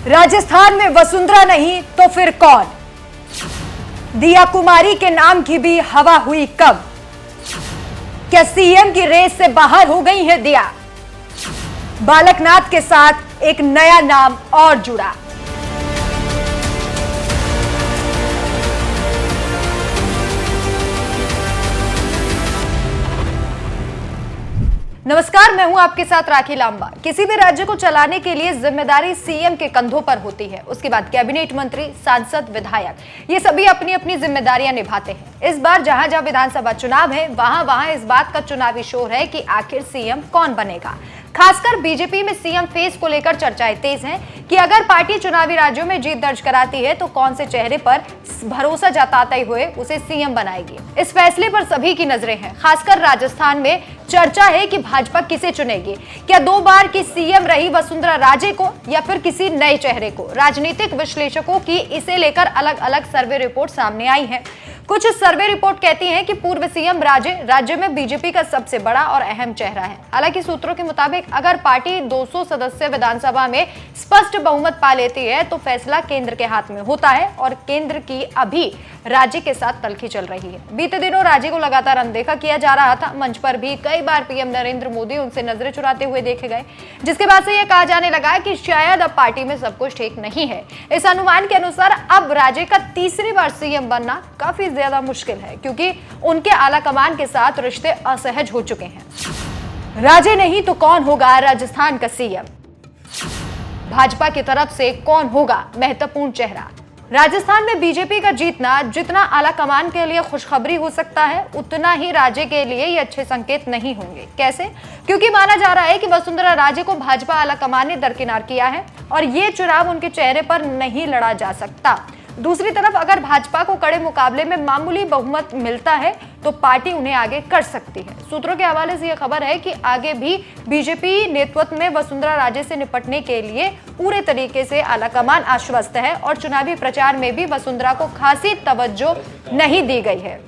राजस्थान में वसुंधरा नहीं तो फिर कौन? दिया कुमारी के नाम की भी हवा हुई कब? क्या सीएम की रेस से बाहर हो गई है दिया? बालकनाथ के साथ एक नया नाम और जुड़ा। नमस्कार, मैं हूं आपके साथ राखी लांबा। किसी भी राज्य को चलाने के लिए जिम्मेदारी सीएम के कंधों पर होती है। उसके बाद कैबिनेट मंत्री, सांसद, विधायक, ये सभी अपनी अपनी जिम्मेदारियां निभाते हैं। इस बार जहां जहां विधानसभा चुनाव है, वहां वहां इस बात का चुनावी शोर है कि आखिर सीएम कौन बनेगा। खासकर बीजेपी में सीएम फेस को लेकर चर्चाएं तेज हैं कि अगर पार्टी चुनावी राज्यों में जीत दर्ज कराती है तो कौन से चेहरे पर भरोसा जताते हुए उसे सीएम बनाएगी। इस फैसले पर सभी की नजरें हैं। खासकर राजस्थान में चर्चा है कि भाजपा किसे चुनेगी। क्या 2 बार की सीएम रही वसुंधरा राजे को या फिर किसी नए चेहरे को? राजनीतिक विश्लेषकों की इसे लेकर अलग अलग सर्वे रिपोर्ट सामने आई है। कुछ सर्वे रिपोर्ट कहती हैं कि पूर्व सीएम राजे राज्य में बीजेपी का सबसे बड़ा और अहम चेहरा है। हालांकि सूत्रों के मुताबिक अगर पार्टी 200 सदस्य विधानसभा में स्पष्ट बहुमत पा लेती है तो फैसला केंद्र के हाथ में होता है और केंद्र की अभी राज्य के साथ तल्खी चल रही है। बीते दिनों राज्य को लगातार अनदेखा किया जा रहा था। मंच पर भी कई बार पीएम नरेंद्र मोदी उनसे नजरें चुराते हुए देखे गए, जिसके बाद से यह कहा जाने लगा कि शायद अब पार्टी में सब कुछ ठीक नहीं है। इस अनुमान के अनुसार अब राज्य का तीसरी बार सीएम बनना काफी ज्यादा मुश्किल है, क्योंकि उनके आला कमान के साथ रिश्ते असहज हो चुके हैं। राजे नहीं तो कौन होगा राजस्थान का सीएम? भाजपा की तरफ से कौन होगा महत्वपूर्ण चेहरा? राजस्थान में बीजेपी का जीतना जितना आला कमान के लिए खुशखबरी हो सकता है, उतना ही राज्य के लिए ये अच्छे संकेत नहीं होंगे। कैसे? क्योंकि माना जा रहा है कि वसुंधरा राजे को भाजपा आला कमान ने दरकिनार किया है और ये चुनाव उनके चेहरे पर नहीं लड़ा जा सकता। दूसरी तरफ अगर भाजपा को कड़े मुकाबले में मामूली बहुमत मिलता है तो पार्टी उन्हें आगे कर सकती है। सूत्रों के हवाले से यह खबर है कि आगे भी बीजेपी नेतृत्व में वसुंधरा राजे से निपटने के लिए पूरे तरीके से आलाकमान आश्वस्त है और चुनावी प्रचार में भी वसुंधरा को खासी तवज्जो नहीं दी गई है।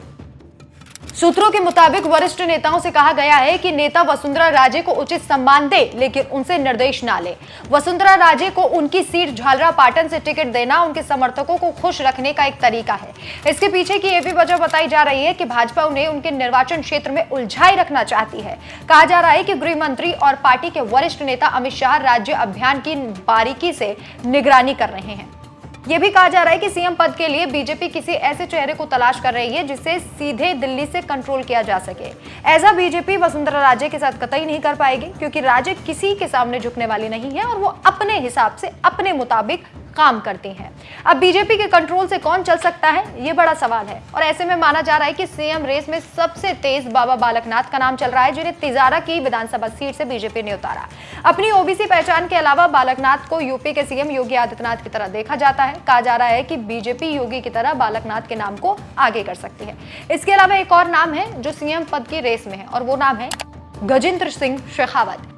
सूत्रों के मुताबिक वरिष्ठ नेताओं से कहा गया है कि नेता वसुंधरा राजे को उचित सम्मान दे, लेकिन उनसे निर्देश ना ले। वसुंधरा राजे को उनकी सीट झालरापाटन से टिकट देना उनके समर्थकों को खुश रखने का एक तरीका है। इसके पीछे की यह भी वजह बताई जा रही है कि भाजपा उन्हें उनके निर्वाचन क्षेत्र में उलझाए रखना चाहती है। कहा जा रहा है कि गृह मंत्री और पार्टी के वरिष्ठ नेता अमित शाह राज्य अभियान की बारीकी से निगरानी कर रहे हैं। यह भी कहा जा रहा है कि सीएम पद के लिए बीजेपी किसी ऐसे चेहरे को तलाश कर रही है जिसे सीधे दिल्ली से कंट्रोल किया जा सके। ऐसा बीजेपी वसुंधरा राजे के साथ कतई नहीं कर पाएगी, क्योंकि राजे किसी के सामने झुकने वाली नहीं है और वो अपने हिसाब से अपने मुताबिक काम करती हैं। अब बीजेपी के कंट्रोल से कौन चल सकता है, ये बड़ा सवाल है। और ऐसे में माना जा रहा है कि सीएम रेस में सबसे तेज बाबा बालकनाथ का नाम चल रहा है, जिन्हें तिजारा की विधानसभा सीट से बीजेपी ने उतारा। अपनी ओबीसी पहचान के अलावा बालकनाथ को यूपी के सीएम योगी आदित्यनाथ की तरह देखा जाता है। कहा जा रहा है कि बीजेपी योगी की तरह बालकनाथ के नाम को आगे कर सकती है। इसके अलावा एक और नाम है जो सीएम पद की रेस में है और वो नाम है गजेंद्र सिंह शेखावत।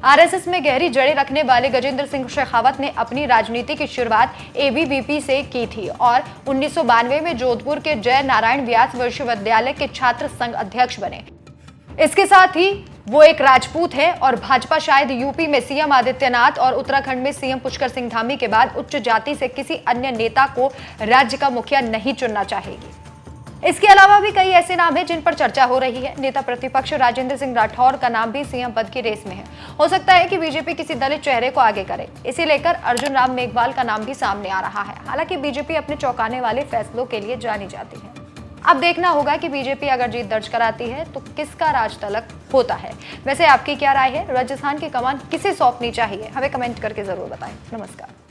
आरएसएस में गहरी जड़ें रखने वाले गजेंद्र सिंह शेखावत ने अपनी राजनीति की शुरुआत एबीवीपी से की थी और 1992 में जोधपुर के जय नारायण व्यास विश्वविद्यालय के छात्र संघ अध्यक्ष बने। इसके साथ ही वो एक राजपूत है और भाजपा शायद यूपी में सीएम आदित्यनाथ और उत्तराखंड में सीएम पुष्कर सिंह धामी के बाद उच्च जाति से किसी अन्य नेता को राज्य का मुखिया नहीं चुनना चाहेगी। इसके अलावा भी कई ऐसे नाम हैं जिन पर चर्चा हो रही है। नेता प्रतिपक्ष राजेंद्र सिंह राठौर का नाम भी सीएम पद की रेस में है। हो सकता है कि बीजेपी किसी दलित चेहरे को आगे करे। इसे लेकर अर्जुन राम मेघवाल का नाम भी सामने आ रहा है। हालांकि बीजेपी अपने चौंकाने वाले फैसलों के लिए जानी जाती है। अब देखना होगा कि बीजेपी अगर जीत दर्ज कराती है तो किसका राज तलक होता है। वैसे आपकी क्या राय है? राजस्थान की कमान किसे सौंपनी चाहिए? हमें कमेंट करके जरूर बताएं। नमस्कार।